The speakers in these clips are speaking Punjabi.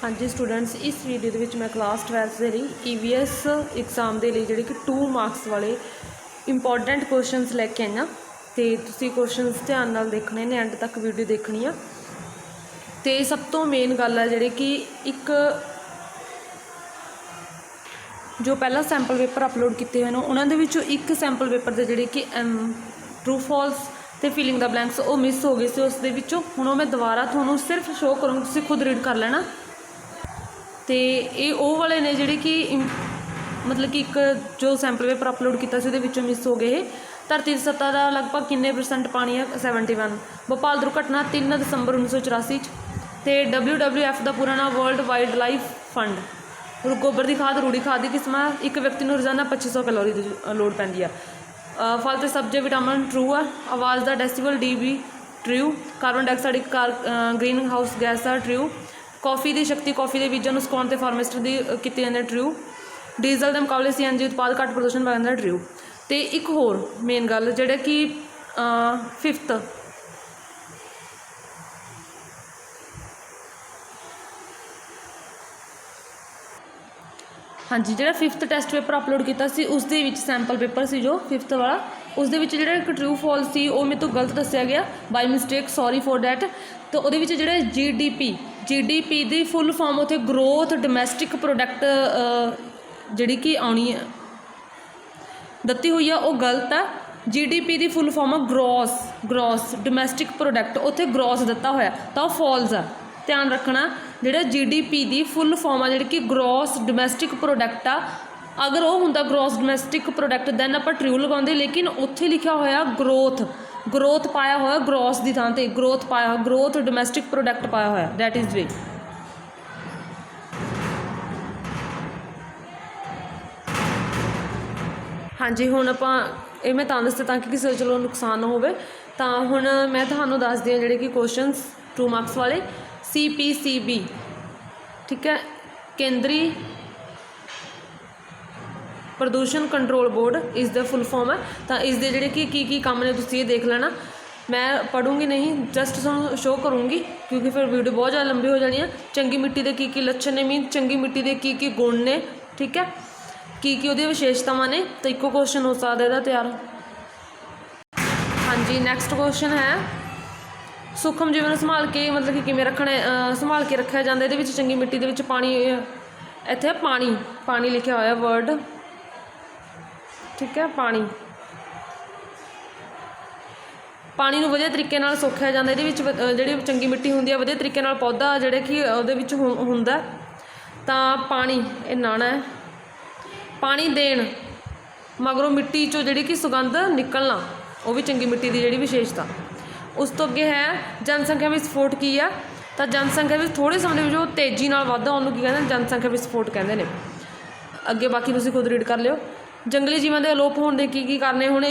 हाँ जी स्टूडेंट्स, इस वीडियो के मैं क्लास 12th के लिए EVS एग्जाम के लिए जोड़े कि 2 मार्क्स वाले इंपॉर्टेंट क्वेश्चनस लैके आई हाँ। तो तुसी क्वेश्चनस ध्यान नाल देखने ने, एंड तक वीडियो देखनी है। तो सब तो मेन गल है जी कि एक जो पहला सैंपल पेपर अपलोड किए हुए हैं उन्होंने एक सैंपल पेपर के जोड़े कि ट्रू फॉल्स तो फिलिंग द ब्लैंक्स वो मिस हो गए से उस हूँ मैं दोबारा थोनों सिर्फ शो करूँगी, तुसीं खुद रीड कर लेना। तो ये वो वाले ने जोड़े कि मतलब कि एक जो सैंपल पेपर अपलोड किया मिस हो गए। धरती सतह का लगभग किन्ने % पानी है 71। भोपाल दुर्घटना 3 दिसंबर 1984। तो WWF का पूरा नाम वर्ल्ड वाइल्ड लाइफ फंड। गोबर की खाद रूड़ी खाद की किस्म एक व्यक्ति को रोजाना 2500 कैलोरी की लोड़ पैंती है। फल तो सब्जे विटामिन ट्रू है। आवाज़ का decibel DB true. Carbon dioxide एक ग्रीन हाउस गैस है ट्रू। कॉफ़ी की शक्ति कॉफ़ी के बीजों सुकाने ते फार्मेस्टर की की जाती ट्रू। डीजल के मुकाबले CNG उत्पाद घट प्रदूषण पाता ट्रू। तो एक होर मेन गल जोड़ा कि 5th हाँ जी, जो 5th टेस्ट पेपर अपलोड किया उस सैंपल पेपर से जो 5th वाला उस जो एक ट्रू फॉल्स सी वो मेरे तो गलत दसिया गया by mistake, sorry for that. तो वो जो GDP की फुल फॉर्म उत्थे ग्रोथ डोमैसटिक प्रोडक्ट जी कि आनी है दत्ती हुई है वो गलत है। GDP की फुल फॉर्म है ग्रॉस डोमैसटिक प्रोडक्ट, उत्थे ग्रॉस दिता होया तो फॉल्स है। ध्यान रखना जो GDP की फुल फॉर्म है जी कि ग्रॉस डोमैसटिक प्रोडक्ट आ, अगर वो होंदा ग्रॉस डोमैसटिक प्रोडक्ट दैन आप ट्रू लगाते, लेकिन उत्थे लिखा होया ग्रोथ पाया होया ग्रॉस की थां ते ग्रोथ पाया होया ग्रोथ डोमैसटिक प्रोडक्ट पाया होया दैट इज़ वे। हाँ जी, हुण आपां ये मैं तां दस्सिया ताकि किसी चलो नुकसान ना होवे। तां हुण मैं तुहानूं दसदी हां जिहड़े कि क्वेश्चनस 2 मार्क्स वाले CPCB ठीक है, केंद्रीय प्रदूषण कंट्रोल बोर्ड इस द फुल फॉर्म है। तो इस दे जिहड़े कि काम ने तुसीं ये देख लेना, मैं पढ़ूँगी नहीं जस्ट तुहानूं शो करूँगी क्योंकि फिर वीडियो बहुत ज़्यादा लंबी हो जानी है। चंगी मिट्टी के की लक्षण ने मीन चंगी मिट्टी के की गुण ने ठीक है, की उहदी विशेषतावां ने। तो इक्को क्वेश्चन हो सकता है तैयार। हाँ जी, नैक्सट क्वेश्चन है सूखम जीवन संभाल के मतलब कि किवें रखना संभाल के रखा जाता है। ये चंगी मिट्टी के पानी इत्थे पानी लिखा हुआ वर्ड ठीक है, पानी नूं वधिया तरीके नाल सोखिया जाता है। ये जिहड़ी चंगी मिट्टी हुंदी है वधिया तरीके नाल पौधा जिहड़ा कि उहदे विच हुंदा। तां पानी ये नाना है, पानी देण मगरों मिट्टी चों जिहड़ी कि सुगंध निकलना वो भी चंगी मिट्टी की जिहड़ी विशेषता। उस तो अगे है जनसंख्या विस्फोट की है। तो जनसंख्या भी थोड़े समय जो तेजी नाल वाधा उन्होंने की कहते जनसंख्या विस्फोट कहते हैं। अगे बाकी तुसीं खुद रीड कर लियो। जंगली जीवन के अलोप होने के की करने हुण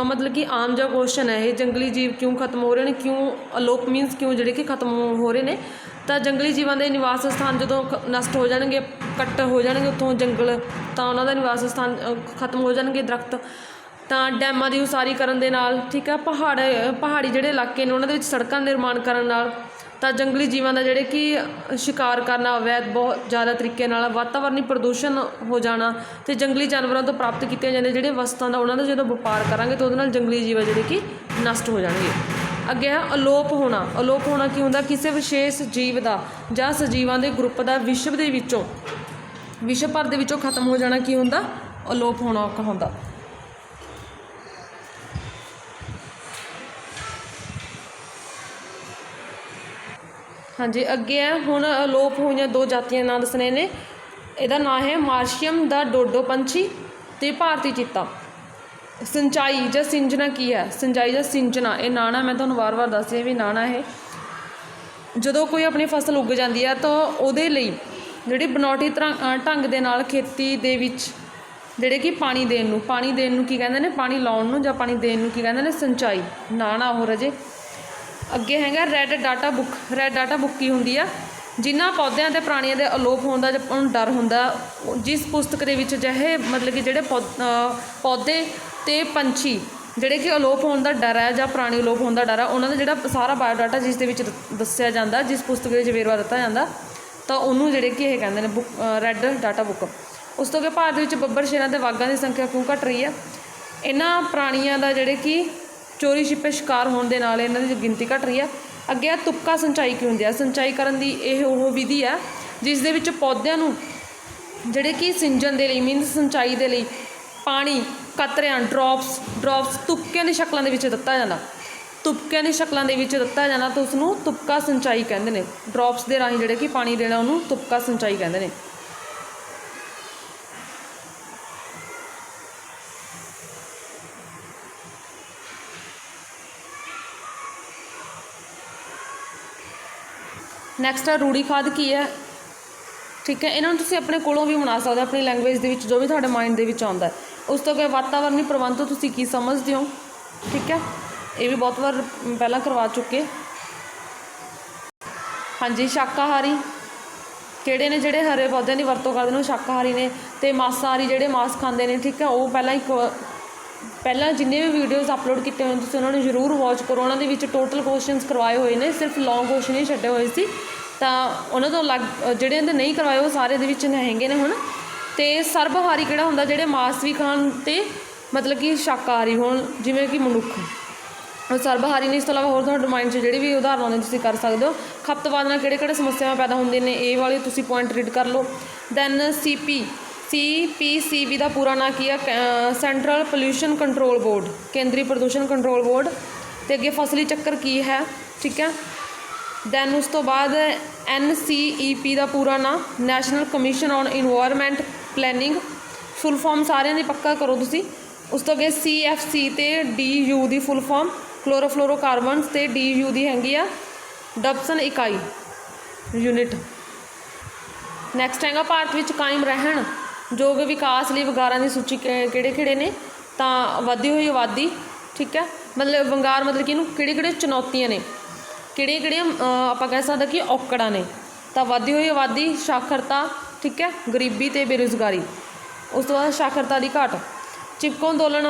मतलब कि आम जो क्वेश्चन है ये जंगली जीव क्यों खत्म हो रहे हैं, क्यों अलोप मीनस क्यों जिहड़े कि खत्म हो रहे हैं। तो जंगली जीवन के निवास स्थान जो नष्ट हो जाएंगे, कट हो जाएंगे उत्थों जंगल, तो उन्होंने निवास स्थान खत्म हो जाएंगे दरख्त। तो डैमां की उसारी करन दे नाल ठीक है, पहाड़ी जिहड़े इलाके ने उन्होंने सड़कों निर्माण करन नाल तो जंगली जीवन का जिहड़े कि शिकार करना अवैध बहुत ज़्यादा तरीके नाल वातावरणी प्रदूषण हो जाना। तो जंगली जानवरों तो प्राप्त किए जाने जिहड़े वस्तुओं का उन्होंने जो व्यापार करांगे तो उहदे नाल जंगली जीव जिहड़े कि नष्ट हो जाएंगे। अगे है अलोप होना की हुंदा किसी विशेष जीव का जां सजीवां दे ग्रुप का विश्व भर दे विचों खत्म हो जाना की हुंदा अलोप होना कहाउंदा। हाँ जी, अगे है हुण अलोप हुई 2 जातियां नाम दसने ने। इहदा नाम है मार्शियम दा डोडो पंछी ते भारती चीता। सिंचाई जां सिंजना की है, सिंचाई जां सिंचना ये नाना मैं तुहानूं बार दस रही भी नाना है। जदों कोई अपनी फसल उग जाती है तो उहदे लई जिहड़ी बनौटी ढंग दे नाल खेती दे विच जिहड़े कि पानी देण नूं की कहंदे ने, पानी लाउण नूं जां पानी देण नूं की कहंदे ने सिंचाई नाना हो रजे। अगे हैगा रैड डाटा बुक की होंदी है जिन्हां पौद्यां ते प्राणियां दे अलोप होने का डर हुंदा। जिस पुस्तक दे विच जहे मतलब कि जिहड़े पौधे ते पंछी जिहड़े कि अलोप होने का डर है जां प्राणी अलोप होने का डर है उन्होंने जिहड़ा सारा बायोडाटा जिस दे विच दस्सिया जांदा, जिस पुस्तक दे विच वेरवा दिता जांदा ਤਾਂ ਉਹਨੂੰ ਜਿਹੜੇ ਕਿ ਇਹ ਕਹਿੰਦੇ ਨੇ ਬੁੱਕ ਰੈੱਡ ਡਾਟਾ ਬੁੱਕ। ਉਸ ਤੋਂ ਅੱਗੇ ਭਾਰਤ ਵਿੱਚ ਬੱਬਰ ਸ਼ੇਰਾਂ ਅਤੇ ਵਾਘਾਂ ਦੀ ਸੰਖਿਆ ਕਿਉਂ ਘਟ ਰਹੀ ਹੈ? ਇਹਨਾਂ ਪ੍ਰਾਣੀਆਂ ਦਾ ਜਿਹੜੇ ਕਿ ਚੋਰੀ ਛਿਪੇ ਸ਼ਿਕਾਰ ਹੋਣ ਦੇ ਨਾਲ ਇਹਨਾਂ ਦੀ ਗਿਣਤੀ ਘਟ ਰਹੀ ਹੈ। ਅੱਗੇ ਆ ਤੁਪਕਾ ਸਿੰਚਾਈ ਕੀ ਹੁੰਦੀ ਹੈ? ਸਿੰਚਾਈ ਕਰਨ ਦੀ ਇਹ ਉਹ ਵਿਧੀ ਹੈ ਜਿਸ ਦੇ ਵਿੱਚ ਪੌਦਿਆਂ ਨੂੰ ਜਿਹੜੇ ਕਿ ਸਿੰਜਣ ਦੇ ਲਈ ਮੀਨਸ ਸਿੰਚਾਈ ਦੇ ਲਈ ਪਾਣੀ ਕਤਰਿਆਂ ਡ੍ਰੌਪਸ ਤੁਪਕਿਆਂ ਦੀ ਸ਼ਕਲਾਂ ਦੇ ਵਿੱਚ ਦਿੱਤਾ ਜਾਂਦਾ। ਤੁਪਕਿਆਂ ਦੀ ਸ਼ਕਲਾਂ ਦੇ ਵਿੱਚ ਦਿੱਤਾ ਜਾਣਾ ਤਾਂ ਉਸਨੂੰ ਤੁਪਕਾ ਸਿੰਚਾਈ ਕਹਿੰਦੇ ਨੇ। ਡ੍ਰੌਪਸ ਦੇ ਰਾਹੀਂ ਜਿਹੜੇ ਕਿ ਪਾਣੀ ਦੇਣਾ ਉਹਨੂੰ ਤੁਪਕਾ ਸਿੰਚਾਈ ਕਹਿੰਦੇ ਨੇ। ਨੈਕਸਟ ਆ ਰੂੜੀ ਖਾਦ ਕੀ ਹੈ? ਠੀਕ ਹੈ, ਇਹਨਾਂ ਨੂੰ ਤੁਸੀਂ ਆਪਣੇ ਕੋਲੋਂ ਵੀ ਬਣਾ ਸਕਦੇ ਹੋ ਆਪਣੀ ਲੈਂਗੁਏਜ ਦੇ ਵਿੱਚ, ਜੋ ਵੀ ਤੁਹਾਡੇ ਮਾਈਂਡ ਦੇ ਵਿੱਚ ਆਉਂਦਾ। ਉਸ ਤੋਂ ਅੱਗੇ ਵਾਤਾਵਰਣੀ ਪ੍ਰਬੰਧ ਤੋਂ ਤੁਸੀਂ ਕੀ ਸਮਝਦੇ ਹੋ? ਠੀਕ ਹੈ, ਇਹ ਵੀ ਬਹੁਤ ਵਾਰ ਪਹਿਲਾਂ ਕਰਵਾ ਚੁੱਕੇ। ਹਾਂਜੀ, ਸ਼ਾਕਾਹਾਰੀ ਕਿਹੜੇ ਨੇ? ਜਿਹੜੇ ਹਰੇ ਪੌਦਿਆਂ ਦੀ ਵਰਤੋਂ ਕਰਦੇ ਨੇ ਉਹ ਸ਼ਾਕਾਹਾਰੀ ਨੇ। ਅਤੇ ਮਾਸਾਹਾਰੀ ਜਿਹੜੇ ਮਾਸ ਖਾਂਦੇ ਨੇ, ਠੀਕ ਹੈ, ਉਹ ਪਹਿਲਾਂ ਜਿੰਨੇ ਵੀ ਵੀਡੀਓਜ਼ ਅਪਲੋਡ ਕੀਤੇ ਹੋਏ ਤੁਸੀਂ ਉਹਨਾਂ ਨੂੰ ਜ਼ਰੂਰ ਵਾਚ ਕਰੋ। ਉਹਨਾਂ ਦੇ ਵਿੱਚ ਟੋਟਲ ਕੁਐਸਚਨਸ ਕਰਵਾਏ ਹੋਏ ਨੇ, ਸਿਰਫ ਲੌਂਗ ਕੁਐਸਚਨ ਹੀ ਛੱਡੇ ਹੋਏ ਸੀ, ਤਾਂ ਉਹਨਾਂ ਤੋਂ ਅਲੱਗ ਜਿਹੜੇ ਇਹਦੇ ਨਹੀਂ ਕਰਵਾਏ ਉਹ ਸਾਰੇ ਦੇ ਵਿੱਚ ਹੈਗੇ ਨੇ ਹੁਣ। ਅਤੇ ਸਰਬਹਾਰੀ ਕਿਹੜਾ ਹੁੰਦਾ? ਜਿਹੜੇ ਮਾਸ ਵੀ ਖਾਣ ਅਤੇ ਮਤਲਬ ਕਿ ਸ਼ਾਕਾਹਾਰੀ ਹੋਣ, ਜਿਵੇਂ ਕਿ ਮਨੁੱਖ, ਉਹ ਸਰਬਹਾਰੀ ਨੇ। ਇਸ ਤੋਂ ਇਲਾਵਾ ਹੋਰ ਤੁਹਾਡੇ ਮਾਈਂਡ 'ਚ ਜਿਹੜੀ ਵੀ ਉਦਾਹਰਨ ਆਉਂਦੇ ਤੁਸੀਂ ਕਰ ਸਕਦੇ ਹੋ। ਖਪਤਵਾਦ ਨਾਲ ਕਿਹੜੇ ਸਮੱਸਿਆਵਾਂ ਪੈਦਾ ਹੁੰਦੀਆਂ ਨੇ? ਇਹ ਵਾਲੇ ਤੁਸੀਂ ਪੁਆਇੰਟ ਰੀਡ ਕਰ ਲਓ। ਦੈਨ CPCB ਦਾ ਪੂਰਾ ਨਾਂ ਕੀ ਹੈ? ਸੈਂਟਰਲ ਪੋਲਿਊਸ਼ਨ ਕੰਟਰੋਲ ਬੋਰਡ, ਕੇਂਦਰੀ ਪ੍ਰਦੂਸ਼ਣ ਕੰਟਰੋਲ ਬੋਰਡ। ਅਤੇ ਅੱਗੇ ਫਸਲੀ ਚੱਕਰ ਕੀ ਹੈ? ਠੀਕ ਹੈ। ਦੈਨ ਉਸ ਤੋਂ ਬਾਅਦ NCEP ਦਾ ਪੂਰਾ ਨਾਂ national commission on environment planning, full form ਸਾਰਿਆਂ ਦੀ ਪੱਕਾ ਕਰੋ ਤੁਸੀਂ। ਉਸ ਤੋਂ ਅੱਗੇ CFC ਅਤੇ DU ਦੀ ਫੁੱਲ ਫਾਰਮ ਕਲੋਰੋਫਲੋਰੋਕਾਰਬਨਸ, ਅਤੇ DU ਦੀ ਹੈਗੀ ਆ ਡਬਸਨ ਇਕਾਈ ਯੂਨਿਟ। ਨੈਕਸਟ ਹੈਗਾ ਭਾਰਤ ਵਿੱਚ ਕਾਇਮ ਰਹਿਣ ਯੋਗ ਵਿਕਾਸ ਲਈ ਵੰਗਾਰਾਂ ਦੀ ਸੂਚੀ ਕਿਹੜੇ ਨੇ? ਤਾਂ ਵਧੀ ਹੋਈ ਆਬਾਦੀ, ਠੀਕ ਹੈ, ਮਤਲਬ ਵੰਗਾਰ ਮਤਲਬ ਕਿ ਇਹਨੂੰ ਕਿਹੜੀਆਂ ਚੁਣੌਤੀਆਂ ਨੇ, ਕਿਹੜੀਆਂ ਆਪਾਂ ਕਹਿ ਸਕਦੇ ਕਿ ਔਕੜਾਂ ਨੇ? ਤਾਂ ਵਧੀ ਹੋਈ ਆਬਾਦੀ, ਸਾਖਰਤਾ, ਠੀਕ ਹੈ, ਗਰੀਬੀ ਅਤੇ ਬੇਰੁਜ਼ਗਾਰੀ। ਉਸ ਤੋਂ ਬਾਅਦ ਸਾਖਰਤਾ ਦੀ ਘਾਟ। ਚਿਪਕੋ ਅੰਦੋਲਨ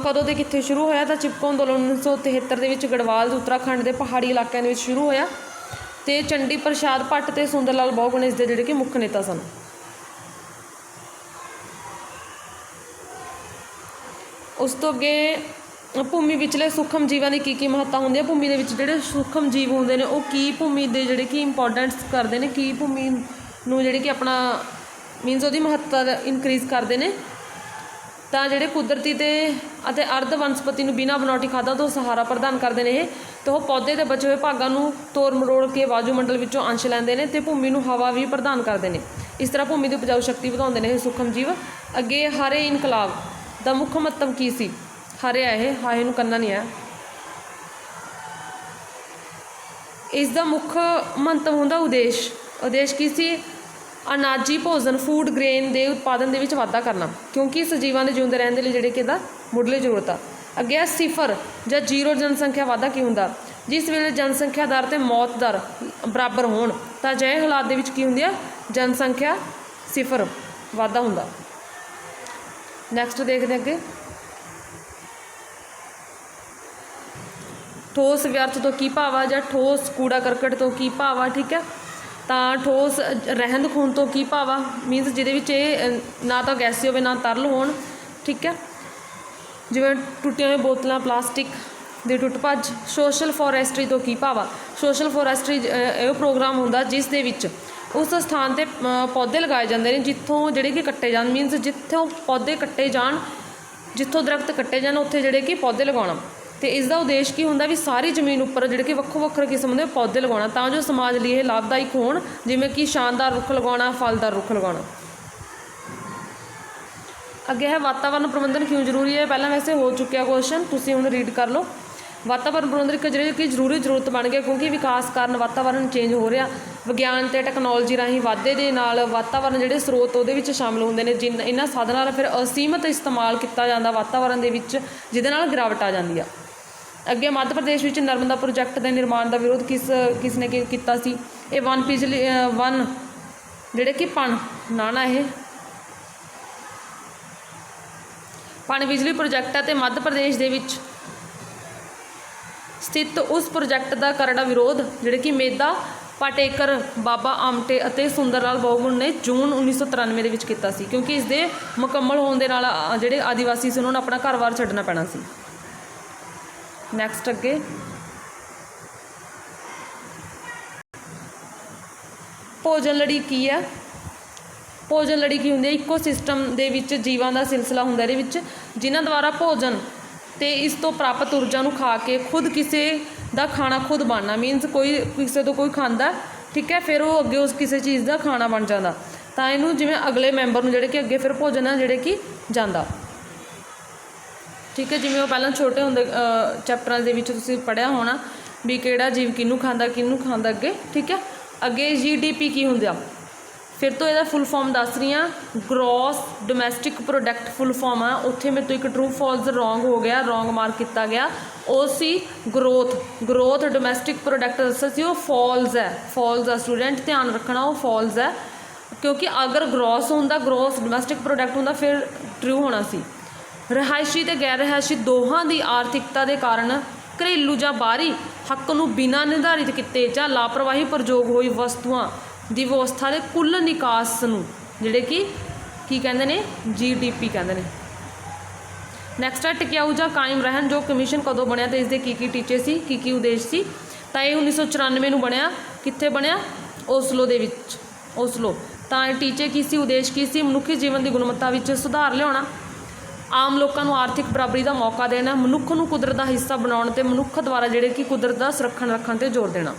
ਕਦੋਂ ਅਤੇ ਕਿੱਥੇ ਸ਼ੁਰੂ ਹੋਇਆ? ਤਾਂ ਚਿਪਕੋ ਅੰਦੋਲਨ 1973 ਦੇ ਵਿੱਚ ਗੜਵਾਲ ਉੱਤਰਾਖੰਡ ਦੇ ਪਹਾੜੀ ਇਲਾਕਿਆਂ ਦੇ ਵਿੱਚ ਸ਼ੁਰੂ ਹੋਇਆ, ਅਤੇ ਚੰਡੀ ਪ੍ਰਸਾਦ ਭੱਟ ਅਤੇ ਸੁੰਦਰ ਲਾਲ ਬਹੁਗੁਣੇ ਇਸ ਦੇ ਜਿਹੜੇ ਕਿ ਮੁੱਖ ਨੇਤਾ ਸਨ। ਉਸ ਤੋਂ ਅੱਗੇ ਭੂਮੀ ਵਿਚਲੇ ਸੂਖਮ ਜੀਵਾਂ ਦੀ ਕੀ ਮਹੱਤਤਾ ਹੁੰਦੀ ਹੈ? ਭੂਮੀ ਦੇ ਵਿੱਚ ਜਿਹੜੇ ਸੂਖਮ ਜੀਵ ਹੁੰਦੇ ਨੇ ਉਹ ਕੀ ਭੂਮੀ ਦੇ ਜਿਹੜੇ ਕਿ ਇੰਪੋਰਟੈਂਸ ਕਰਦੇ ਨੇ, ਕੀ ਭੂਮੀ ਨੂੰ ਜਿਹੜੇ ਕਿ ਆਪਣਾ ਮੀਨਸ ਉਹਦੀ ਮਹੱਤਤਾ ਇਨਕਰੀਜ਼ ਕਰਦੇ ਨੇ। ਤਾਂ ਜਿਹੜੇ ਕੁਦਰਤੀ ਅਤੇ ਅਰਧ ਵਨਸਪਤੀ ਨੂੰ ਬਿਨਾਂ ਬਨਾਵਟੀ ਖਾਦਾਂ ਤੋਂ ਸਹਾਰਾ ਪ੍ਰਦਾਨ ਕਰਦੇ ਨੇ ਇਹ, ਅਤੇ ਉਹ ਪੌਦੇ ਦੇ ਬਚੇ ਹੋਏ ਭਾਗਾਂ ਨੂੰ ਤੋੜ ਮਰੋੜ ਕੇ ਵਾਯੂਮੰਡਲ ਵਿੱਚੋਂ ਅੰਸ਼ ਲੈਂਦੇ ਨੇ ਅਤੇ ਭੂਮੀ ਨੂੰ ਹਵਾ ਵੀ ਪ੍ਰਦਾਨ ਕਰਦੇ ਨੇ। ਇਸ ਤਰ੍ਹਾਂ ਭੂਮੀ ਦੀ ਉਪਜਾਊ ਸ਼ਕਤੀ ਵਧਾਉਂਦੇ ਨੇ ਇਹ ਸੂਖਮ ਜੀਵ। ਅੱਗੇ ਹਰੇ ਇਨਕਲਾਬ ਦਾ ਮੁੱਖ ਮਹੱਤਵ ਕੀ ਸੀ? ਹਰੇ ਆ ਇਹ, ਹਾਏ ਨੂੰ ਕਰਨਾ ਨਹੀਂ ਹੈ। ਇਸ ਦਾ ਮੁੱਖ ਮਹੱਤਵ ਹੁੰਦਾ ਉਦੇਸ਼ ਕੀ ਸੀ? ਅਨਾਜੀ ਭੋਜਨ ਫੂਡ ਗ੍ਰੇਨ ਦੇ ਉਤਪਾਦਨ ਦੇ ਵਿੱਚ ਵਾਧਾ ਕਰਨਾ, ਕਿਉਂਕਿ ਸਜੀਵਾਂ ਦੇ ਜਿਉਂਦੇ ਰਹਿਣ ਦੇ ਲਈ ਜਿਹੜੇ ਕਿ ਇਹਦਾ ਮੁੱਢਲੀ ਜ਼ਰੂਰਤ ਆ। ਅੱਗੇ ਆ ਸਿਫਰ ਜਾਂ ਜ਼ੀਰੋ ਜਨਸੰਖਿਆ ਵਾਧਾ ਕੀ ਹੁੰਦਾ? ਜਿਸ ਵੇਲੇ ਜਨਸੰਖਿਆ ਦਰ ਅਤੇ ਮੌਤ ਦਰ ਬਰਾਬਰ ਹੋਣ ਤਾਂ ਅਜਿਹੇ ਹਾਲਾਤ ਦੇ ਵਿੱਚ ਕੀ ਹੁੰਦੀ ਆ? ਜਨਸੰਖਿਆ ਸਿਫਰ ਵਾਧਾ ਹੁੰਦਾ। ਨੈਕਸਟ ਦੇਖਦੇ ਅੱਗੇ, ਠੋਸ ਵਿਅਰਥ ਤੋਂ ਕੀ ਭਾਵ ਆ? ਜਾਂ ਠੋਸ ਕੂੜਾ ਕਰਕਟ ਤੋਂ ਕੀ ਭਾਵ ਆ? ਠੀਕ ਹੈ, ਤਾਂ ਠੋਸ ਰਹਿੰਦ ਖੂੰਹਦ ਤੋਂ ਕੀ ਭਾਵ ਆ? ਮੀਨਸ ਜਿਹਦੇ ਵਿੱਚ ਇਹ ਨਾ ਤਾਂ ਗੈਸੀ ਹੋਵੇ ਨਾ ਤਰਲ ਹੋਣ, ਠੀਕ ਹੈ, ਜਿਵੇਂ ਟੁੱਟੀਆਂ ਹੋਈਆਂ ਬੋਤਲਾਂ, ਪਲਾਸਟਿਕ ਦੀ ਟੁੱਟ ਭੱਜ। ਸੋਸ਼ਲ ਫੋਰੈਸਟਰੀ ਤੋਂ ਕੀ ਭਾਵ ਆ? ਸੋਸ਼ਲ ਫੋਰੈਸਟਰੀ ਇਹ ਪ੍ਰੋਗਰਾਮ ਹੁੰਦਾ ਜਿਸ ਦੇ ਵਿੱਚ ਉਸ ਸਥਾਨ 'ਤੇ ਪੌਦੇ ਲਗਾਏ ਜਾਂਦੇ ਨੇ ਜਿੱਥੋਂ ਜਿਹੜੇ ਕਿ ਕੱਟੇ ਜਾਣ, ਮੀਨਸ ਜਿੱਥੋਂ ਪੌਦੇ ਕੱਟੇ ਜਾਣ, ਜਿੱਥੋਂ ਦਰਖਤ ਕੱਟੇ ਜਾਣ ਉੱਥੇ ਜਿਹੜੇ ਕਿ ਪੌਦੇ ਲਗਾਉਣਾ। ਅਤੇ ਇਸ ਦਾ ਉਦੇਸ਼ ਕੀ ਹੁੰਦਾ? ਵੀ ਸਾਰੀ ਜ਼ਮੀਨ ਉੱਪਰ ਜਿਹੜੇ ਕਿ ਵੱਖੋ ਵੱਖਰੇ ਕਿਸਮ ਦੇ ਪੌਦੇ ਲਗਾਉਣਾ ਤਾਂ ਜੋ ਸਮਾਜ ਲਈ ਇਹ ਲਾਭਦਾਇਕ ਹੋਣ, ਜਿਵੇਂ ਕਿ ਸ਼ਾਨਦਾਰ ਰੁੱਖ ਲਗਾਉਣਾ, ਫਲਦਾਰ ਰੁੱਖ ਲਗਾਉਣਾ। ਅੱਗੇ ਹੈ ਵਾਤਾਵਰਨ ਪ੍ਰਬੰਧਨ ਕਿਉਂ ਜ਼ਰੂਰੀ ਹੈ? ਪਹਿਲਾਂ ਵੈਸੇ ਹੋ ਚੁੱਕਿਆ ਕੁਐਸਚਨ, ਤੁਸੀਂ ਹੁਣ ਰੀਡ ਕਰ ਲਓ। ਵਾਤਾਵਰਨ ਪ੍ਰਬੰਧਨ ਇੱਕ ਜਿਹੜੀ ਕਿ ਜ਼ਰੂਰਤ ਬਣ ਗਿਆ, ਕਿਉਂਕਿ ਵਿਕਾਸ ਕਾਰਨ ਵਾਤਾਵਰਨ ਚੇਂਜ ਹੋ ਰਿਹਾ। ਵਿਗਿਆਨ ਅਤੇ ਟੈਕਨੋਲੋਜੀ ਰਾਹੀਂ ਵਾਧੇ ਦੇ ਨਾਲ ਵਾਤਾਵਰਨ ਜਿਹੜੇ ਸਰੋਤ ਉਹਦੇ ਵਿੱਚ ਸ਼ਾਮਲ ਹੁੰਦੇ ਨੇ, ਇਹਨਾਂ ਸਾਧਨਾਂ ਦਾ ਫਿਰ ਅਸੀਮਤ ਇਸਤੇਮਾਲ ਕੀਤਾ ਜਾਂਦਾ ਵਾਤਾਵਰਨ ਦੇ ਵਿੱਚ, ਜਿਹਦੇ ਨਾਲ ਗਿਰਾਵਟ ਆ ਜਾਂਦੀ ਆ। ਅੱਗੇ ਮੱਧ ਪ੍ਰਦੇਸ਼ ਵਿੱਚ ਨਰਮਦਾ ਪ੍ਰੋਜੈਕਟ ਦੇ ਨਿਰਮਾਣ ਦਾ ਵਿਰੋਧ ਕਿਸ ਨੇ ਕੀਤਾ ਸੀ? ਇਹ ਵਨ ਜਿਹੜੇ ਕਿ ਨਾਣਾ ਇਹ ਪਣ ਬਿਜਲੀ ਪ੍ਰੋਜੈਕਟ ਹੈ, ਅਤੇ ਮੱਧ ਪ੍ਰਦੇਸ਼ ਦੇ ਵਿੱਚ ਸਥਿਤ ਉਸ ਪ੍ਰੋਜੈਕਟ ਦਾ ਕਰੜਾ ਵਿਰੋਧ ਜਿਹੜੇ ਕਿ ਮੇਦਾ ਪਾਟੇਕਰ, ਬਾਬਾ ਆਮਟੇ ਅਤੇ ਸੁੰਦਰ ਲਾਲ ਬਹੁਗੁਣ ਨੇ ਜੂਨ 1993 ਦੇ ਵਿੱਚ ਕੀਤਾ ਸੀ, ਕਿਉਂਕਿ ਇਸ ਦੇ ਮੁਕੰਮਲ ਹੋਣ ਦੇ ਨਾਲ ਜਿਹੜੇ ਆਦੀਵਾਸੀ ਸੀ ਉਹਨਾਂ ਨੂੰ ਆਪਣਾ ਘਰ-ਬਾਰ ਛੱਡਣਾ ਪੈਣਾ ਸੀ। ਨੈਕਸਟ ਅੱਗੇ ਭੋਜਨ ਲੜੀ ਕੀ ਹੈ? ਭੋਜਨ ਲੜੀ ਕੀ ਹੁੰਦੀ ਹੈ? ਇਕੋਸਿਸਟਮ ਦੇ ਵਿੱਚ ਜੀਵਾਂ ਦਾ ਸਿਲਸਿਲਾ ਹੁੰਦਾ ਇਹਦੇ ਵਿੱਚ, ਜਿਨ੍ਹਾਂ ਦੁਆਰਾ ਭੋਜਨ ਅਤੇ ਇਸ ਤੋਂ ਪ੍ਰਾਪਤ ਊਰਜਾ ਨੂੰ ਖਾ ਕੇ ਖੁਦ ਕਿਸੇ ਦਾ ਖਾਣਾ ਖੁਦ ਬਣਨਾ, ਮੀਨਸ ਕੋਈ ਕਿਸੇ ਤੋਂ ਕੋਈ ਖਾਂਦਾ, ਠੀਕ ਹੈ, ਫਿਰ ਉਹ ਅੱਗੇ ਉਸ ਕਿਸੇ ਚੀਜ਼ ਦਾ ਖਾਣਾ ਬਣ ਜਾਂਦਾ, ਤਾਂ ਇਹਨੂੰ ਜਿਵੇਂ ਅਗਲੇ ਮੈਂਬਰ ਨੂੰ ਜਿਹੜੇ ਕਿ ਅੱਗੇ ਫਿਰ ਭੋਜਨ ਆ ਜਿਹੜੇ ਕਿ ਜਾਂਦਾ, ਠੀਕ ਹੈ। ਜਿਵੇਂ ਉਹ ਪਹਿਲਾਂ ਛੋਟੇ ਹੁੰਦੇ ਚੈਪਟਰਾਂ ਦੇ ਵਿੱਚ ਤੁਸੀਂ ਪੜ੍ਹਿਆ ਹੋਣਾ ਵੀ ਕਿਹੜਾ ਜੀਵ ਕਿਹਨੂੰ ਖਾਂਦਾ ਅੱਗੇ, ਠੀਕ ਹੈ। ਅੱਗੇ GDP ਕੀ ਹੁੰਦਾ? ਫਿਰ ਤੋਂ ਇਹਦਾ ਫੁੱਲ ਫਾਰਮ ਦੱਸ ਰਹੀ ਹਾਂ, gross domestic product full form ਆ। ਉੱਥੇ ਮੇਰੇ ਤੋਂ ਇੱਕ ਟਰੂ ਫਾਲਸ ਰੋਂਗ ਹੋ ਗਿਆ, ਰੋਂਗ ਮਾਰਕ ਕੀਤਾ ਗਿਆ, ਉਹ ਸੀ ਗਰੋਥ ਡੋਮੈਸਟਿਕ ਪ੍ਰੋਡਕਟ ਦੱਸਿਆ ਸੀ, ਉਹ ਫਾਲਸ ਆ ਸਟੂਡੈਂਟ, ਧਿਆਨ ਰੱਖਣਾ ਉਹ ਫਾਲਸ ਹੈ, ਕਿਉਂਕਿ ਅਗਰ ਗਰੋਸ ਡੋਮੈਸਟਿਕ ਪ੍ਰੋਡਕਟ ਹੁੰਦਾ ਫਿਰ ਟਰੂ ਹੋਣਾ ਸੀ। ਰਿਹਾਇਸ਼ੀ ਅਤੇ ਗੈਰ ਰਿਹਾਇਸ਼ੀ ਦੋਹਾਂ ਦੀ ਆਰਥਿਕਤਾ ਦੇ ਕਾਰਨ ਘਰੇਲੂ ਜਾਂ ਬਾਹਰੀ ਹੱਕ ਨੂੰ ਬਿਨਾਂ ਨਿਰਧਾਰਿਤ ਕੀਤੇ ਜਾਂ ਲਾਪਰਵਾਹੀ ਪ੍ਰਯੋਗ ਹੋਈ ਵਸਤੂਆਂ ਦੀ ਵਿਵਸਥਾ ਦੇ ਕੁੱਲ ਨਿਕਾਸ ਨੂੰ ਜਿਹੜੇ ਕਿ ਕੀ ਕਹਿੰਦੇ ਨੇ? GDP ਕਹਿੰਦੇ ਨੇ। ਨੈਕਸਟ ਹੈ ਟਿਕਾਊ ਜਾਂ ਕਾਇਮ ਰਹਿਣ ਜੋ ਕਮਿਸ਼ਨ ਕਦੋਂ ਬਣਿਆ ਅਤੇ ਇਸ ਦੇ ਕੀ ਟੀਚੇ ਸੀ, ਕੀ ਉਦੇਸ਼ ਸੀ? ਤਾਂ ਇਹ 1994 ਨੂੰ ਬਣਿਆ। ਕਿੱਥੇ ਬਣਿਆ? ਓਸਲੋ ਦੇ ਵਿੱਚ, ਓਸਲੋ। ਤਾਂ ਇਹ ਟੀਚੇ ਕੀ ਸੀ, ਉਦੇਸ਼ ਕੀ ਸੀ? ਮਨੁੱਖੀ ਜੀਵਨ ਦੀ ਗੁਣਵੱਤਾ ਵਿੱਚ ਸੁਧਾਰ ਲਿਆਉਣਾ, ਆਮ ਲੋਕਾਂ ਨੂੰ ਆਰਥਿਕ ਬਰਾਬਰੀ ਦਾ ਮੌਕਾ ਦੇਣਾ, ਮਨੁੱਖ ਨੂੰ ਕੁਦਰਤ ਦਾ ਹਿੱਸਾ ਬਣਾਉਣ ਅਤੇ ਮਨੁੱਖ ਦੁਆਰਾ ਜਿਹੜੇ ਕਿ ਕੁਦਰਤ ਦਾ ਸੰਰਖਣ ਰੱਖਣ 'ਤੇ ਜ਼ੋਰ ਦੇਣਾ।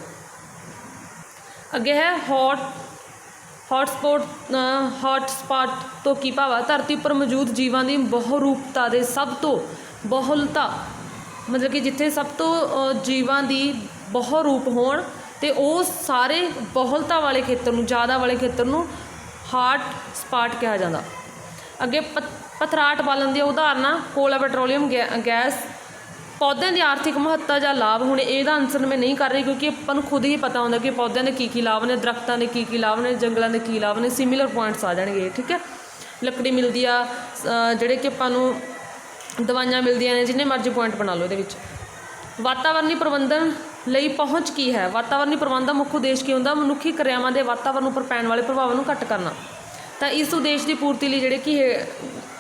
ਅੱਗੇ ਹੈ ਹੌਟ ਸਪਾਟ ਤੋਂ ਕੀ ਭਾਵ ਹੈ? ਧਰਤੀ ਉੱਪਰ ਮੌਜੂਦ ਜੀਵਾਂ ਦੀ ਬਹੁਰੂਪਤਾ ਦੇ ਸਭ ਤੋਂ ਬਹੁਲਤਾ, ਮਤਲਬ ਕਿ ਜਿੱਥੇ ਸਭ ਤੋਂ ਜੀਵਾਂ ਦੀ ਬਹੁਰੂਪ ਹੋਣ ਅਤੇ ਉਹ ਸਾਰੇ ਬਹੁਲਤਾ ਵਾਲੇ ਖੇਤਰ ਨੂੰ, ਜ਼ਿਆਦਾ ਵਾਲੇ ਖੇਤਰ ਨੂੰ ਹੌਟ ਸਪਾਟ ਕਿਹਾ ਜਾਂਦਾ। ਅੱਗੇ ਪਥਰਾਟ ਬਾਲਣ ਦੀਆਂ ਉਦਾਹਰਨਾਂ, ਕੋਲਾ, ਪੈਟਰੋਲੀਅਮ ਗੈਸ। ਪੌਦਿਆਂ ਦੀ ਆਰਥਿਕ ਮਹੱਤਤਾ ਜਾਂ ਲਾਭ, ਹੁਣ ਇਹਦਾ ਆਨਸਰ ਮੈਂ ਨਹੀਂ ਕਰ ਰਹੀ ਕਿਉਂਕਿ ਆਪਾਂ ਨੂੰ ਖੁਦ ਹੀ ਪਤਾ ਹੁੰਦਾ ਕਿ ਪੌਦਿਆਂ ਦੇ ਕੀ ਲਾਭ ਨੇ, ਦਰਖਤਾਂ ਦੇ ਕੀ ਲਾਭ ਨੇ, ਜੰਗਲਾਂ ਦੇ ਕੀ ਲਾਭ ਨੇ, ਸਿਮਿਲਰ ਪੁਆਇੰਟਸ ਆ ਜਾਣਗੇ, ਠੀਕ ਹੈ। ਲੱਕੜੀ ਮਿਲਦੀ ਆ, ਜਿਹੜੇ ਕਿ ਆਪਾਂ ਨੂੰ ਦਵਾਈਆਂ ਮਿਲਦੀਆਂ ਨੇ, ਜਿੰਨੇ ਮਰਜ਼ੀ ਪੁਆਇੰਟ ਬਣਾ ਲਓ ਇਹਦੇ ਵਿੱਚ। ਵਾਤਾਵਰਣੀ ਪ੍ਰਬੰਧਨ ਲਈ ਪਹੁੰਚ ਕੀ ਹੈ? ਵਾਤਾਵਰਣੀ ਪ੍ਰਬੰਧ ਦਾ ਮੁੱਖ ਉਦੇਸ਼ ਕੀ ਹੁੰਦਾ? ਮਨੁੱਖੀ ਕਿਰਿਆਵਾਂ ਦੇ ਵਾਤਾਵਰਨ ਉੱਪਰ ਪੈਣ ਵਾਲੇ ਪ੍ਰਭਾਵਾਂ ਨੂੰ ਘੱਟ ਕਰਨਾ। ਤਾਂ ਇਸ ਉਦੇਸ਼ ਦੀ ਪੂਰਤੀ ਲਈ ਜਿਹੜੇ ਕਿ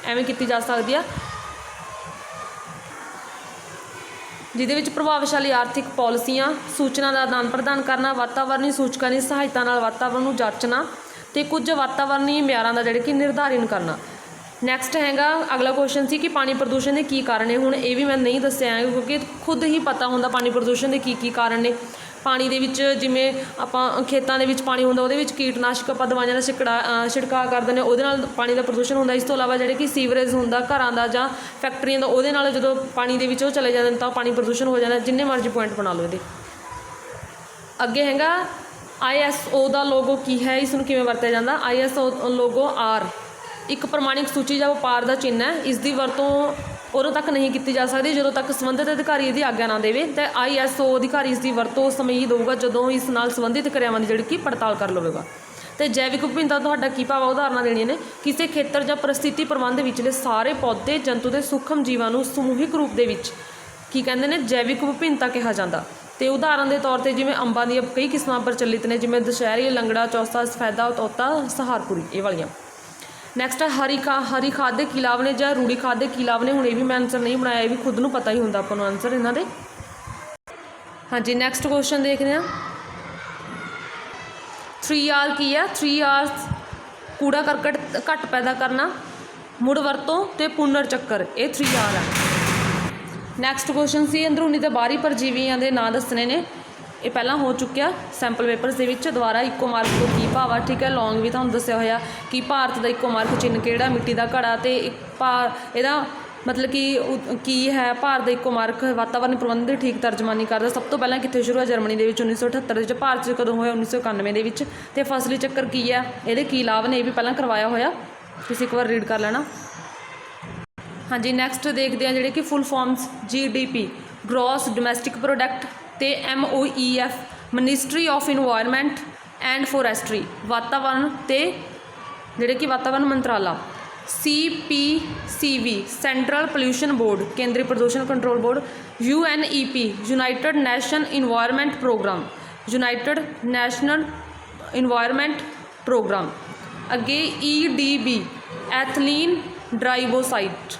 ਐਵੇਂ ਕੀਤੀ ਜਾ ਸਕਦੀ ਆ, ਜਿਹਦੇ ਵਿੱਚ ਪ੍ਰਭਾਵਸ਼ਾਲੀ ਆਰਥਿਕ ਪਾਲਿਸੀਆਂ, ਸੂਚਨਾ ਦਾ ਆਦਾਨ ਪ੍ਰਦਾਨ ਕਰਨਾ, ਵਾਤਾਵਰਣੀ ਸੂਚਕਾਂ ਦੀ ਸਹਾਇਤਾ ਨਾਲ ਵਾਤਾਵਰਨ ਨੂੰ ਜਾਂਚਣਾ ਅਤੇ ਕੁਝ ਵਾਤਾਵਰਣੀ ਮਿਆਰਾਂ ਦਾ ਜਿਹੜੇ ਕਿ ਨਿਰਧਾਰਨ ਕਰਨਾ। ਨੈਕਸਟ ਹੈਗਾ ਅਗਲਾ ਕੁਐਸਚਨ ਸੀ ਕਿ ਪਾਣੀ ਪ੍ਰਦੂਸ਼ਣ ਦੇ ਕੀ ਕਾਰਨ ਨੇ। ਹੁਣ ਇਹ ਵੀ ਮੈਂ ਨਹੀਂ ਦੱਸਿਆ ਹੈ ਕਿਉਂਕਿ ਖੁਦ ਹੀ ਪਤਾ ਹੁੰਦਾ ਪਾਣੀ ਪ੍ਰਦੂਸ਼ਣ ਦੇ ਕੀ ਕਾਰਨ ਨੇ। ਪਾਣੀ ਦੇ ਵਿੱਚ ਜਿਵੇਂ ਆਪਾਂ ਖੇਤਾਂ ਦੇ ਵਿੱਚ ਪਾਣੀ ਹੁੰਦਾ, ਉਹਦੇ ਵਿੱਚ ਕੀਟਨਾਸ਼ਕ ਆਪਾਂ ਦਵਾਈਆਂ ਦਾ ਛਿੜਕਾਅ ਕਰਦੇ ਨੇ, ਉਹਦੇ ਨਾਲ ਪਾਣੀ ਦਾ ਪ੍ਰਦੂਸ਼ਣ ਹੁੰਦਾ। ਇਸ ਤੋਂ ਇਲਾਵਾ ਜਿਹੜੇ ਕਿ ਸੀਵਰੇਜ ਹੁੰਦਾ ਘਰਾਂ ਦਾ ਜਾਂ ਫੈਕਟਰੀਆਂ ਦਾ, ਉਹਦੇ ਨਾਲ ਜਦੋਂ ਪਾਣੀ ਦੇ ਵਿੱਚ ਉਹ ਚਲੇ ਜਾਂਦੇ ਨੇ ਤਾਂ ਪਾਣੀ ਪ੍ਰਦੂਸ਼ਣ ਹੋ ਜਾਂਦਾ। ਜਿੰਨੇ ਮਰਜ਼ੀ ਪੁਆਇੰਟ ਬਣਾ ਲਓ ਇਹਦੇ। ਅੱਗੇ ਹੈਗਾ ISO ਦਾ ਲੋਗੋ ਕੀ ਹੈ, ਇਸ ਨੂੰ ਕਿਵੇਂ ਵਰਤਿਆ ਜਾਂਦਾ? ISO ਲੋਗੋ R ਇੱਕ ਪ੍ਰਮਾਣਿਕ ਸੂਚੀ ਜਾਂ ਵਪਾਰ ਦਾ ਚਿੰਨ੍ਹ ਹੈ। ਇਸ ਦੀ ਵਰਤੋਂ ਉਦੋਂ ਤੱਕ ਨਹੀਂ ਕੀਤੀ ਜਾ ਸਕਦੀ ਜਦੋਂ ਤੱਕ ਸੰਬੰਧਿਤ ਅਧਿਕਾਰੀ ਇਹਦੀ ਆਗਿਆ ਨਾ ਦੇਵੇ, ਅਤੇ ISO ਅਧਿਕਾਰੀ ਇਸ ਦੀ ਵਰਤੋਂ ਉਸ ਸਮੇਂ ਹੀ ਦੇਊਗਾ ਜਦੋਂ ਇਸ ਨਾਲ ਸੰਬੰਧਿਤ ਕਿਰਿਆਵਾਂ ਦੀ ਜਿਹੜੀ ਕਿ ਪੜਤਾਲ ਕਰ ਲਵੇਗਾ। ਅਤੇ ਜੈਵਿਕ ਵਿਭਿੰਨਤਾ ਤੁਹਾਡਾ ਕੀ ਭਾਵ? ਉਦਾਹਰਨਾਂ ਦੇਣੀਆਂ ਨੇ। ਕਿਸੇ ਖੇਤਰ ਜਾਂ ਪਰਿਸਥਿਤੀ ਪ੍ਰਬੰਧ ਵਿਚਲੇ ਸਾਰੇ ਪੌਦੇ, ਜੰਤੂ ਅਤੇ ਸੂਖਮ ਜੀਵਾਂ ਨੂੰ ਸਮੂਹਿਕ ਰੂਪ ਦੇ ਵਿੱਚ ਕੀ ਕਹਿੰਦੇ ਨੇ? ਜੈਵਿਕ ਵਿਭਿੰਨਤਾ ਕਿਹਾ ਜਾਂਦਾ। ਅਤੇ ਉਦਾਹਰਨ ਦੇ ਤੌਰ 'ਤੇ ਜਿਵੇਂ ਅੰਬਾਂ ਦੀਆਂ ਕਈ ਕਿਸਮਾਂ ਪ੍ਰਚਲਿਤ ਨੇ, ਜਿਵੇਂ ਦੁਸ਼ਹਿਰੀ, ਲੰਗੜਾ, ਚੌਸਾ, ਸਫੈਦਾ, ਤੋਤਾ, ਸਹਾਰਪੁਰੀ, ਇਹ ਵਾਲੀਆਂ। ਨੈਕਸਟ ਹੈ ਹਰੀ ਖਾਦ ਦੇ ਕੀ ਲਾਭ ਨੇ ਜਾਂ ਰੂੜੀ ਖਾਦ ਦੇ ਕੀ ਲਾਭ ਨੇ। ਹੁਣ ਇਹ ਵੀ ਮੈਂ ਆਨਸਰ ਨਹੀਂ ਬਣਾਇਆ, ਇਹ ਵੀ ਖੁਦ ਨੂੰ ਪਤਾ ਹੀ ਹੁੰਦਾ ਆਪਾਂ ਨੂੰ ਆਨਸਰ ਇਹਨਾਂ ਦੇ। ਹਾਂਜੀ, ਨੈਕਸਟ ਕੁਐਸਚਨ ਦੇਖਦੇ ਹਾਂ। 3R ਕੀ ਹੈ? 3R ਕੂੜਾ ਕਰਕਟ ਘੱਟ ਪੈਦਾ ਕਰਨਾ, ਮੁੜ ਵਰਤੋਂ ਅਤੇ ਪੁਨਰ ਚੱਕਰ, ਇਹ 3R ਹੈ। ਨੈਕਸਟ ਕੁਐਸਚਨ ਸੀ ਅੰਦਰੂਨੀ ਅਤੇ ਬਾਹਰੀ ਪਰਜੀਵੀਆਂ ਦੇ ਨਾਂ ਦੱਸਣੇ ਨੇ। ਇਹ ਪਹਿਲਾਂ ਹੋ ਚੁੱਕਿਆ ਸੈਂਪਲ ਪੇਪਰਸ ਦੇ ਵਿੱਚ। ਦੁਬਾਰਾ ਇੱਕੋ ਮਾਰਕ ਤੋਂ ਕੀ ਭਾਵ ਆ, ਠੀਕ ਹੈ। ਲੌਂਗ ਵੀ ਤੁਹਾਨੂੰ ਦੱਸਿਆ ਹੋਇਆ ਕਿ ਭਾਰਤ ਦਾ ਇੱਕੋ ਮਾਰਕ ਚਿੰਨ੍ਹ ਕਿਹੜਾ? ਮਿੱਟੀ ਦਾ ਘੜਾ। ਅਤੇ ਇਹਦਾ ਮਤਲਬ ਕਿ ਕੀ ਹੈ? ਭਾਰਤ ਦਾ ਇੱਕੋ ਮਾਰਕ ਵਾਤਾਵਰਨ ਪ੍ਰਬੰਧ ਦੀ ਠੀਕ ਤਰਜਮਾਨੀ ਕਰਦਾ। ਸਭ ਤੋਂ ਪਹਿਲਾਂ ਕਿੱਥੇ ਸ਼ੁਰੂ ਹੋਇਆ? ਜਰਮਨੀ ਦੇ ਵਿੱਚ 1978 ਦੇ ਵਿੱਚ। ਭਾਰਤ 'ਚ ਕਦੋਂ ਹੋਇਆ? 1991 ਦੇ ਵਿੱਚ। ਅਤੇ ਫਸਲੀ ਚੱਕਰ ਕੀ ਹੈ? ਇਹਦੇ ਕੀ ਲਾਭ ਨੇ? ਇਹ ਵੀ ਪਹਿਲਾਂ ਕਰਵਾਇਆ ਹੋਇਆ, ਤੁਸੀਂ ਇੱਕ ਵਾਰ ਰੀਡ ਕਰ ਲੈਣਾ। ਹਾਂਜੀ, ਨੈਕਸਟ ਦੇਖਦੇ ਹਾਂ ਜਿਹੜੇ ਕਿ full forms. GDP gross domestic product, ਅਤੇ MOEF ministry of environment and forestry ਵਾਤਾਵਰਨ, ਅਤੇ ਜਿਹੜੇ ਕਿ ਵਾਤਾਵਰਨ ਮੰਤਰਾਲਾ। CPCB ਸੈਂਟਰਲ ਪੋਲਿਊਸ਼ਨ ਬੋਰਡ ਕੇਂਦਰੀ ਪ੍ਰਦੂਸ਼ਣ control board. UNEP united nation environment programme united national environment programme. ਅੱਗੇ EDB ਐਥਲੀਨ ਡਰਾਈਵੋਸਾਈਟ।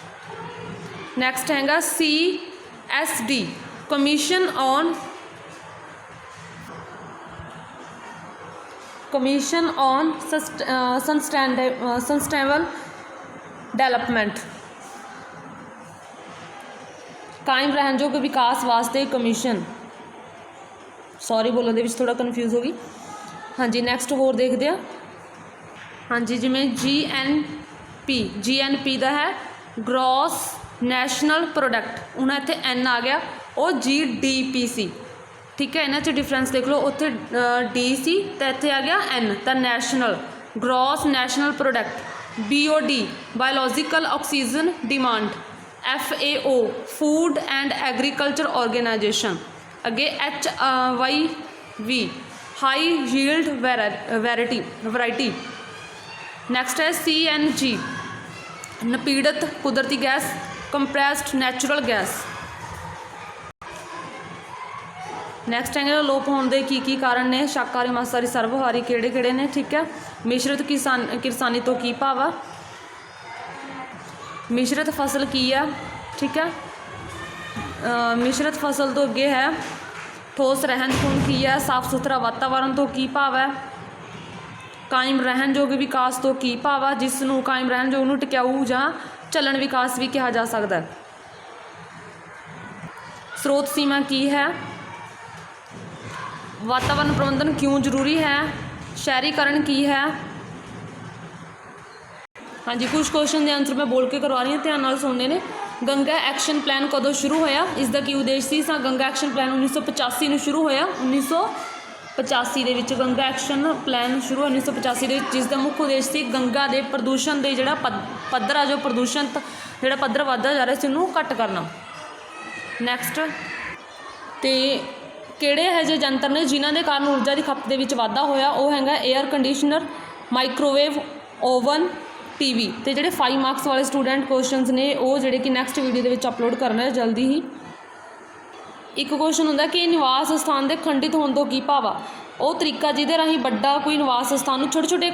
ਨੈਕਸਟ ਹੈਗਾ CSD commission on sustainable development. ਕਾਇਮ ਰਹਿਣਯੋਗ ਵਿਕਾਸ ਵਾਸਤੇ ਕਮਿਸ਼ਨ। ਸੌਰੀ ਬੋਲਣ ਦੇ ਵਿੱਚ ਥੋੜ੍ਹਾ ਕਨਫਿਊਜ਼ ਹੋ ਗਈ। ਹਾਂਜੀ ਨੈਕਸਟ ਹੋਰ ਦੇਖਦੇ ਹਾਂ। ਹਾਂਜੀ ਜਿਵੇਂ GNP ਦਾ ਹੈ ਗ੍ਰੋਸ ਨੈਸ਼ਨਲ ਪ੍ਰੋਡਕਟ, ਹੁਣ ਇੱਥੇ N ਆ ਗਿਆ, ਉਹ GDP ਸੀ। ਠੀਕ ਹੈ, ਇਹਨਾਂ 'ਚ ਡਿਫਰੈਂਸ ਦੇਖ ਲਓ, ਉੱਥੇ D ਸੀ ਅਤੇ ਇੱਥੇ ਆ ਗਿਆ N, ਤਾਂ national gross national product. BOD biological oxygen demand. FAO food and agriculture organisation. ਅੱਗੇ HYV high yield variety. Next ਹੈ CNG ਨਪੀੜਤ ਕੁਦਰਤੀ ਗੈਸ, ਕੰਪਰੈਸਡ ਨੈਚੁਰਲ ਗੈਸ। ਨੈਕਸਟ ਹੈਗਾ ਲੋਪ ਹੋਣ ਦੇ ਕੀ ਕਾਰਨ ਨੇ, ਸ਼ਾਕਾਹਾਰੀ ਮਾਸਾਹਾਰੀ ਸਰਬਹਾਰੀ ਕਿਹੜੇ ਨੇ। ਠੀਕ ਹੈ, ਮਿਸ਼ਰਤ ਕਿਰਸਾਨੀ ਤੋਂ ਕੀ ਭਾਵ ਆ, ਮਿਸ਼ਰਤ ਫਸਲ ਕੀ ਆ। ਠੀਕ ਹੈ, ਮਿਸ਼ਰਤ ਫਸਲ ਤੋਂ ਅੱਗੇ ਹੈ ਠੋਸ ਰਹਿਣ ਖੂੰਹਦ ਕੀ ਹੈ, ਸਾਫ ਸੁਥਰਾ ਵਾਤਾਵਰਨ ਤੋਂ ਕੀ ਭਾਵ ਹੈ, ਕਾਇਮ ਰਹਿਣਯੋਗ ਵਿਕਾਸ ਤੋਂ ਕੀ ਭਾਵ ਆ, ਜਿਸ ਨੂੰ ਕਾਇਮ ਰਹਿਣਯੋਗ ਨੂੰ ਟਿਕਾਊ ਜਾਂ ਚੱਲਣ ਵਿਕਾਸ ਵੀ ਕਿਹਾ ਜਾ ਸਕਦਾ ਹੈ। ਸਰੋਤ ਸੀਮਾ ਕੀ ਹੈ, ਵਾਤਾਵਰਨ ਪ੍ਰਬੰਧਨ ਕਿਉਂ ਜ਼ਰੂਰੀ ਹੈ, ਸ਼ਹਿਰੀਕਰਨ ਕੀ ਹੈ। ਹਾਂਜੀ ਕੁਛ ਕੁਐਸਚਨ ਦੇ ਆਨਸਰ ਮੈਂ ਬੋਲ ਕੇ ਕਰਵਾ ਰਹੀ ਹਾਂ, ਧਿਆਨ ਨਾਲ ਸੁਣਨੇ ਨੇ। ਗੰਗਾ ਐਕਸ਼ਨ ਪਲਾਨ ਕਦੋਂ ਸ਼ੁਰੂ ਹੋਇਆ, ਇਸ ਦਾ ਕੀ ਉਦੇਸ਼ ਸੀ। ਗੰਗਾ ਐਕਸ਼ਨ ਪਲਾਨ 1985 ਨੂੰ ਸ਼ੁਰੂ ਹੋਇਆ। 1985 ਦੇ ਵਿੱਚ ਗੰਗਾ ਐਕਸ਼ਨ ਪਲਾਨ ਸ਼ੁਰੂ ਹੋਇਆ 1985 ਦੇ ਵਿੱਚ, ਜਿਸ ਦਾ ਮੁੱਖ ਉਦੇਸ਼ ਸੀ ਗੰਗਾ ਦੇ ਪ੍ਰਦੂਸ਼ਣ ਦੇ ਜਿਹੜਾ ਪੱਧਰ ਆ, ਜੋ ਪ੍ਰਦੂਸ਼ਣ ਜਿਹੜਾ ਪੱਧਰ ਵੱਧਦਾ ਜਾ ਰਿਹਾ ਸੀ, ਉਹਨੂੰ ਘੱਟ ਕਰਨਾ। ਨੈਕਸਟ ਤੇ ਕਿਹੜੇ ਇਹੋ ਜਿਹੇ ਯੰਤਰ ਨੇ ਜਿਨ੍ਹਾਂ ਦੇ ਕਾਰਨ ਊਰਜਾ ਦੀ ਖਪਤ ਦੇ ਵਿੱਚ ਵਾਧਾ ਹੋਇਆ, ਉਹ ਹੈਗਾ air conditioner, microwave oven, TV। ਅਤੇ ਜਿਹੜੇ 5 ਮਾਰਕਸ ਵਾਲੇ ਸਟੂਡੈਂਟ ਕੁਐਸਚਨਸ ਨੇ ਉਹ ਜਿਹੜੇ ਕਿ ਨੈਕਸਟ ਵੀਡੀਓ ਦੇ ਵਿੱਚ ਅਪਲੋਡ ਕਰਨਾ ਹੈ ਜਲਦੀ ਹੀ। ਇੱਕ ਕੁਐਸਚਨ ਹੁੰਦਾ ਕਿ ਨਿਵਾਸ ਸਥਾਨ ਦੇ ਖੰਡਿਤ ਹੋਣ ਤੋਂ ਕੀ ਭਾਵ ਆ, ਉਹ ਤਰੀਕਾ ਜਿਹਦੇ ਰਾਹੀਂ ਵੱਡਾ ਕੋਈ ਨਿਵਾਸ ਸਥਾਨ ਨੂੰ ਛੋਟੇ ਛੋਟੇ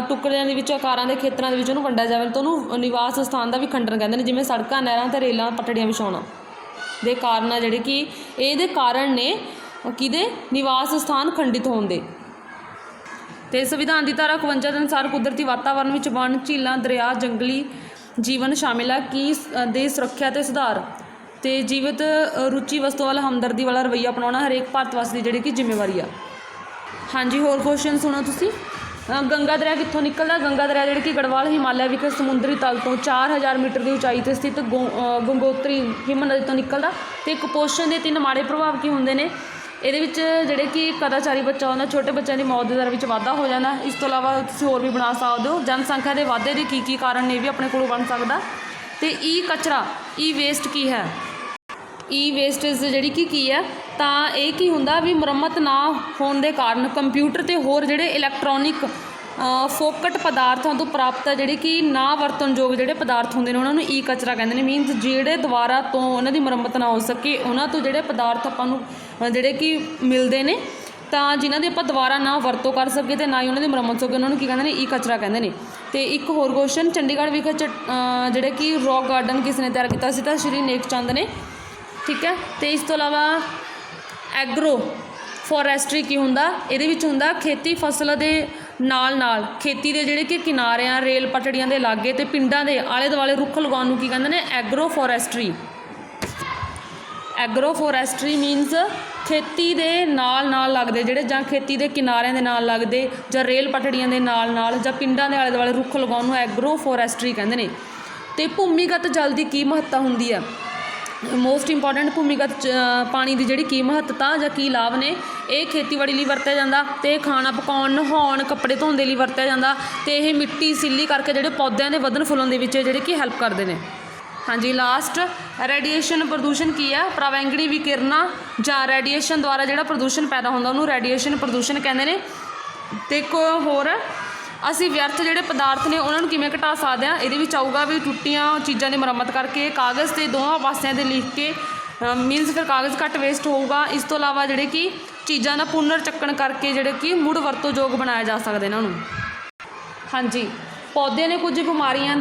ਟੁਕੜਿਆਂ ਦੇ ਵਿੱਚ, ਆਕਾਰਾਂ ਦੇ ਖੇਤਰਾਂ ਦੇ ਵਿੱਚ ਉਹਨੂੰ ਵੰਡਿਆ ਜਾਵੇ ਤਾਂ ਉਹਨੂੰ ਨਿਵਾਸ ਸਥਾਨ ਦਾ ਵੀ ਖੰਡਨ ਕਹਿੰਦੇ ਨੇ। ਜਿਵੇਂ ਸੜਕਾਂ, ਨਹਿਰਾਂ ਅਤੇ ਰੇਲਾਂ ਪਟੜੀਆਂ ਵਿਛਾਉਣਾ ਦੇ ਕਾਰਨ ਆ ਜਿਹੜੇ ਕਿ ਇਹਦੇ ਕਾਰਨ ਨੇ ਕਿਹਦੇ, ਨਿਵਾਸ ਸਥਾਨ ਖੰਡਿਤ ਹੋਣ ਦੇ। ਅਤੇ ਸੰਵਿਧਾਨ ਦੀ ਧਾਰਾ 51 ਦੇ ਅਨੁਸਾਰ ਕੁਦਰਤੀ ਵਾਤਾਵਰਨ ਵਿੱਚ ਵਣ, ਝੀਲਾਂ, ਦਰਿਆ, ਜੰਗਲੀ ਜੀਵਨ ਸ਼ਾਮਿਲ ਹੈ। ਕੀ ਦੇ ਸੁਰੱਖਿਆ ਅਤੇ ਸੁਧਾਰ ਅਤੇ ਜੀਵਤ ਰੁਚੀ ਵਸਤੂ ਵਾਲਾ ਹਮਦਰਦੀ ਵਾਲਾ ਰਵੱਈਆ ਅਪਣਾਉਣਾ ਹਰੇਕ ਭਾਰਤ ਵਾਸੀ ਦੀ ਜਿਹੜੀ ਕਿ ਜ਼ਿੰਮੇਵਾਰੀ ਆ। ਹਾਂਜੀ ਹੋਰ ਕੁਐਸਚਨ ਸੁਣੋ ਤੁਸੀਂ। ਗੰਗਾ ਦਰਿਆ ਕਿੱਥੋਂ ਨਿਕਲਦਾ। ਗੰਗਾ ਦਰਿਆ ਜਿਹੜੀ ਕਿ ਗੜਵਾਲ ਹਿਮਾਲਿਆ ਵਿਖੇ ਸਮੁੰਦਰੀ ਤਲ ਤੋਂ 4000 ਮੀਟਰ ਦੀ ਉਚਾਈ 'ਤੇ ਸਥਿਤ ਗੰਗੋਤਰੀ ਹਿਮ ਨਦੀ ਤੋਂ ਨਿਕਲਦਾ। ਅਤੇ ਕੁਪੋਸ਼ਣ ਦੇ 3 ਮਾੜੇ ਪ੍ਰਭਾਵ ਕੀ ਹੁੰਦੇ ਨੇ, ਇਹਦੇ ਵਿੱਚ ਜਿਹੜੇ ਕਿ ਕਦਾਚਾਰੀ ਬੱਚਾ ਹੁੰਦਾ, ਛੋਟੇ ਬੱਚਿਆਂ ਦੀ ਮੌਤ ਦੀ ਦਰ ਵਿੱਚ ਵਾਧਾ ਹੋ ਜਾਂਦਾ। ਇਸ ਤੋਂ ਇਲਾਵਾ ਤੁਸੀਂ ਹੋਰ ਵੀ ਬਣਾ ਸਕਦੇ ਹੋ। ਜਨਸੰਖਿਆ ਦੇ ਵਾਧੇ ਦੇ ਕੀ ਕਾਰਨ ਨੇ, ਇਹ ਵੀ ਆਪਣੇ ਕੋਲੋਂ ਬਣ ਸਕਦਾ। ਅਤੇ ਕਚਰਾ, ਵੇਸਟ ਕੀ ਹੈ। ਵੇਸਟੇਜ ਜਿਹੜੀ ਕਿ ਕੀ ਹੈ, ਤਾਂ ਇਹ ਕੀ ਹੁੰਦਾ ਵੀ ਮੁਰੰਮਤ ਨਾ ਹੋਣ ਦੇ ਕਾਰਨ ਕੰਪਿਊਟਰ ਅਤੇ ਹੋਰ ਜਿਹੜੇ ਇਲੈਕਟ੍ਰੋਨਿਕ ਫੋਕਟ ਪਦਾਰਥਾਂ ਤੋਂ ਪ੍ਰਾਪਤ ਜਿਹੜੇ ਕਿ ਨਾ ਵਰਤਣਯੋਗ ਜਿਹੜੇ ਪਦਾਰਥ ਹੁੰਦੇ ਨੇ ਉਹਨਾਂ ਨੂੰ ਕਚਰਾ ਕਹਿੰਦੇ ਨੇ। ਮੀਨਸ ਜਿਹੜੇ ਦੁਬਾਰਾ ਤੋਂ ਉਹਨਾਂ ਦੀ ਮੁਰੰਮਤ ਨਾ ਹੋ ਸਕੇ, ਉਹਨਾਂ ਤੋਂ ਜਿਹੜੇ ਪਦਾਰਥ ਆਪਾਂ ਨੂੰ ਜਿਹੜੇ ਕਿ ਮਿਲਦੇ ਨੇ, ਤਾਂ ਜਿਨ੍ਹਾਂ ਦੀ ਆਪਾਂ ਦੁਬਾਰਾ ਨਾ ਵਰਤੋਂ ਕਰ ਸਕੀਏ ਅਤੇ ਨਾ ਹੀ ਉਹਨਾਂ ਦੀ ਮੁਰੰਮਤ ਹੋ ਸਕੇ, ਉਹਨਾਂ ਨੂੰ ਕੀ ਕਹਿੰਦੇ ਨੇ, ਕਚਰਾ ਕਹਿੰਦੇ ਨੇ। ਅਤੇ ਇੱਕ ਹੋਰ ਕੁਐਸਚਨ, ਚੰਡੀਗੜ੍ਹ ਵਿਖੇ ਜਿਹੜੇ ਕਿ ਰੌਕ ਗਾਰਡਨ ਕਿਸ ਨੇ ਤਿਆਰ ਕੀਤਾ ਸੀ, ਤਾਂ ਸ਼੍ਰੀ ਨੇਕ ਚੰਦ ਨੇ। ਠੀਕ ਹੈ, ਅਤੇ ਇਸ ਤੋਂ ਇਲਾਵਾ ਐਗਰੋ ਫੋਰੈਸਟਰੀ ਕੀ ਹੁੰਦਾ, ਇਹਦੇ ਵਿੱਚ ਹੁੰਦਾ ਖੇਤੀ ਫਸਲ ਦੇ ਨਾਲ ਖੇਤੀ ਦੇ ਜਿਹੜੇ ਕਿ ਕਿਨਾਰਿਆਂ, ਰੇਲ ਪਟੜੀਆਂ ਦੇ ਲਾਗੇ ਅਤੇ ਪਿੰਡਾਂ ਦੇ ਆਲੇ ਦੁਆਲੇ ਰੁੱਖ ਲਗਾਉਣ ਨੂੰ ਕੀ ਕਹਿੰਦੇ ਨੇ, agro forestry. Agro forestry means ਖੇਤੀ ਦੇ ਨਾਲ ਲੱਗਦੇ ਜਿਹੜੇ, ਜਾਂ ਖੇਤੀ ਦੇ ਕਿਨਾਰਿਆਂ ਦੇ ਨਾਲ ਲੱਗਦੇ, ਜਾਂ ਰੇਲ ਪਟੜੀਆਂ ਦੇ ਨਾਲ ਜਾਂ ਪਿੰਡਾਂ ਦੇ ਆਲੇ ਦੁਆਲੇ ਰੁੱਖ ਲਗਾਉਣ ਨੂੰ ਐਗਰੋ ਫੋਰੈਸਟਰੀ ਕਹਿੰਦੇ ਨੇ। ਅਤੇ ਭੂਮੀਗਤ ਜਲ ਦੀ ਕੀ ਮਹੱਤਤਾ ਹੁੰਦੀ ਹੈ। ਮੋਸਟ ਇੰਪੋਰਟੈਂਟ, ਭੂਮੀਗਤ ਪਾਣੀ ਦੀ ਜਿਹੜੀ ਕੀ ਮਹੱਤਤਾ ਜਾਂ ਕੀ ਲਾਭ ਨੇ। ਇਹ ਖੇਤੀਬਾੜੀ ਲਈ ਵਰਤਿਆ ਜਾਂਦਾ, ਅਤੇ ਖਾਣਾ ਪਕਾਉਣ, ਨਹਾਉਣ, ਕੱਪੜੇ ਧੋਣ ਦੇ ਲਈ ਵਰਤਿਆ ਜਾਂਦਾ, ਅਤੇ ਇਹ ਮਿੱਟੀ ਸਿੱਲੀ ਕਰਕੇ ਜਿਹੜੇ ਪੌਦਿਆਂ ਦੇ ਵਧਣ ਫੁੱਲਣ ਦੇ ਵਿੱਚ ਜਿਹੜੇ ਕਿ ਹੈਲਪ ਕਰਦੇ ਨੇ। ਹਾਂਜੀ ਲਾਸਟ, ਰੇਡੀਏਸ਼ਨ ਪ੍ਰਦੂਸ਼ਣ ਕੀ ਆ। ਪ੍ਰਵੈਂਗਣੀ ਵਿਕਿਰਨਾਂ ਜਾਂ ਰੇਡੀਏਸ਼ਨ ਦੁਆਰਾ ਜਿਹੜਾ ਪ੍ਰਦੂਸ਼ਣ ਪੈਦਾ ਹੁੰਦਾ ਉਹਨੂੰ ਰੇਡੀਏਸ਼ਨ ਪ੍ਰਦੂਸ਼ਣ ਕਹਿੰਦੇ ਨੇ। ਅਤੇ ਇੱਕ ਹੋਰ, ਅਸੀਂ ਵਿਅਰਥ ਜਿਹੜੇ ਪਦਾਰਥ ਨੇ ਉਹਨਾਂ ਨੂੰ ਕਿਵੇਂ ਘਟਾ ਸਕਦੇ ਹਾਂ। ਇਹਦੇ ਵਿੱਚ ਆਊਗਾ ਵੀ ਟੁੱਟੀਆਂ ਚੀਜ਼ਾਂ ਦੀ ਮੁਰੰਮਤ ਕਰਕੇ, ਕਾਗਜ਼ 'ਤੇ ਦੋਵਾਂ ਪਾਸਿਆਂ 'ਤੇ ਲਿਖ ਕੇ, ਮੀਨਸ ਫਿਰ ਕਾਗਜ਼ ਘੱਟ ਵੇਸਟ ਹੋਊਗਾ। ਇਸ ਤੋਂ ਇਲਾਵਾ ਜਿਹੜੇ ਕਿ ਚੀਜ਼ਾਂ ਦਾ ਪੁਨਰ ਚੱਕਣ ਕਰਕੇ ਜਿਹੜੇ ਕਿ ਮੁੜ ਵਰਤੋਂਯੋਗ ਬਣਾਇਆ ਜਾ ਸਕਦਾ ਇਹਨਾਂ ਨੂੰ। ਹਾਂਜੀ, ਪੌਦਿਆਂ ਨੇ ਕੁਝ ਬਿਮਾਰੀਆਂ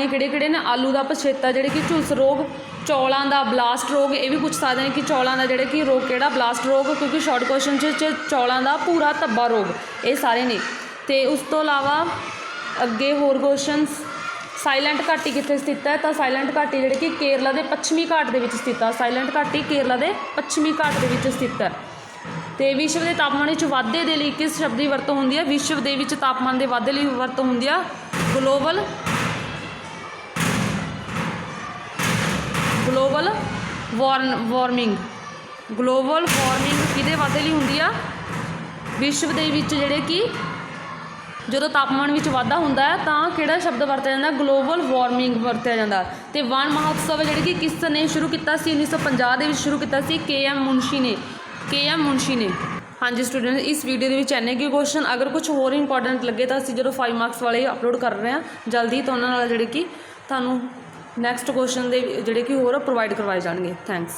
ਕਿਹੜੇ ਨੇ? ਆਲੂ ਦਾ ਪਛੇਤਾ, ਜਿਹੜੇ ਕਿ ਝੁਲਸ ਰੋਗ, ਚੌਲਾਂ ਦਾ ਬਲਾਸਟ ਰੋਗ, ਇਹ ਵੀ ਪੁੱਛ ਸਕਦੇ ਨੇ ਕਿ ਚੌਲਾਂ ਦਾ ਜਿਹੜੇ ਕਿ ਰੋਗ ਕਿਹੜਾ? ਬਲਾਸਟ ਰੋਗ, ਕਿਉਂਕਿ ਸ਼ਾਰਟ ਕੁਐਸਚਨ 'ਚ ਚੌਲਾਂ ਦਾ ਭੂਰਾ ਧੱਬਾ ਰੋਗ, ਇਹ ਸਾਰੇ ਨੇ। ਅਤੇ ਉਸ ਤੋਂ ਇਲਾਵਾ ਅੱਗੇ ਹੋਰ ਕੁਐਸਚਨਸ, ਸਾਈਲੈਂਟ ਘਾਟੀ ਕਿੱਥੇ ਸਥਿਤ ਹੈ? ਤਾਂ ਸਾਈਲੈਂਟ ਘਾਟੀ ਜਿਹੜੇ ਕਿ ਕੇਰਲਾ ਦੇ ਪੱਛਮੀ ਘਾਟ ਦੇ ਵਿੱਚ ਸਥਿਤ ਹੈ। ਸਾਈਲੈਂਟ ਘਾਟੀ ਕੇਰਲਾ ਦੇ ਪੱਛਮੀ ਘਾਟ ਦੇ ਵਿੱਚ ਸਥਿਤ ਹੈ। ਅਤੇ ਵਿਸ਼ਵ ਦੇ ਤਾਪਮਾਨ ਵਿੱਚ ਵਾਧੇ ਦੇ ਲਈ ਕਿਸ ਸ਼ਬਦ ਦੀ ਵਰਤੋਂ ਹੁੰਦੀ ਹੈ? ਵਿਸ਼ਵ ਦੇ ਵਿੱਚ ਤਾਪਮਾਨ ਦੇ ਵਾਧੇ ਲਈ ਵਰਤੋਂ ਹੁੰਦੀ ਆ ਗਲੋਬਲ ਵਾਰਮਿੰਗ। ਗਲੋਬਲ ਵਾਰਮਿੰਗ ਕਿਹਦੇ ਵਾਧੇ ਲਈ ਹੁੰਦੀ ਆ? ਵਿਸ਼ਵ ਦੇ ਵਿੱਚ ਜਿਹੜੇ ਕਿ ਜਦੋਂ ਤਾਪਮਾਨ ਵਿੱਚ ਵਾਧਾ ਹੁੰਦਾ ਹੈ ਤਾਂ ਕਿਹੜਾ ਸ਼ਬਦ ਵਰਤਿਆ ਜਾਂਦਾ? ਗਲੋਬਲ ਵਾਰਮਿੰਗ ਵਰਤਿਆ ਜਾਂਦਾ। ਅਤੇ ਵਣ ਮਹੋਤਸਵ ਜਿਹੜੀ ਕਿ ਕਿਸ ਨੇ ਸ਼ੁਰੂ ਕੀਤਾ ਸੀ? 1950 ਦੇ ਵਿੱਚ ਸ਼ੁਰੂ ਕੀਤਾ ਸੀ KM ਮੁਨਸ਼ੀ ਨੇ। ਹਾਂਜੀ ਸਟੂਡੈਂਟ, ਇਸ ਵੀਡੀਓ ਦੇ ਵਿੱਚ ਇੰਨੇ ਕੁ ਕੁਐਸਚਨ। ਅਗਰ ਕੁਝ ਹੋਰ ਇੰਪੋਰਟੈਂਟ ਲੱਗੇ ਤਾਂ ਅਸੀਂ ਜਦੋਂ 5 ਮਾਰਕਸ ਵਾਲੇ ਅਪਲੋਡ ਕਰ ਰਹੇ ਹਾਂ ਜਲਦੀ, ਤਾਂ ਉਹਨਾਂ ਨਾਲ ਜਿਹੜੇ ਕਿ ਤੁਹਾਨੂੰ ਨੈਕਸਟ ਕੁਐਸਚਨ ਦੇ ਜਿਹੜੇ ਕਿ ਹੋਰ ਪ੍ਰੋਵਾਈਡ ਕਰਵਾਏ ਜਾਣਗੇ। ਥੈਂਕਸ।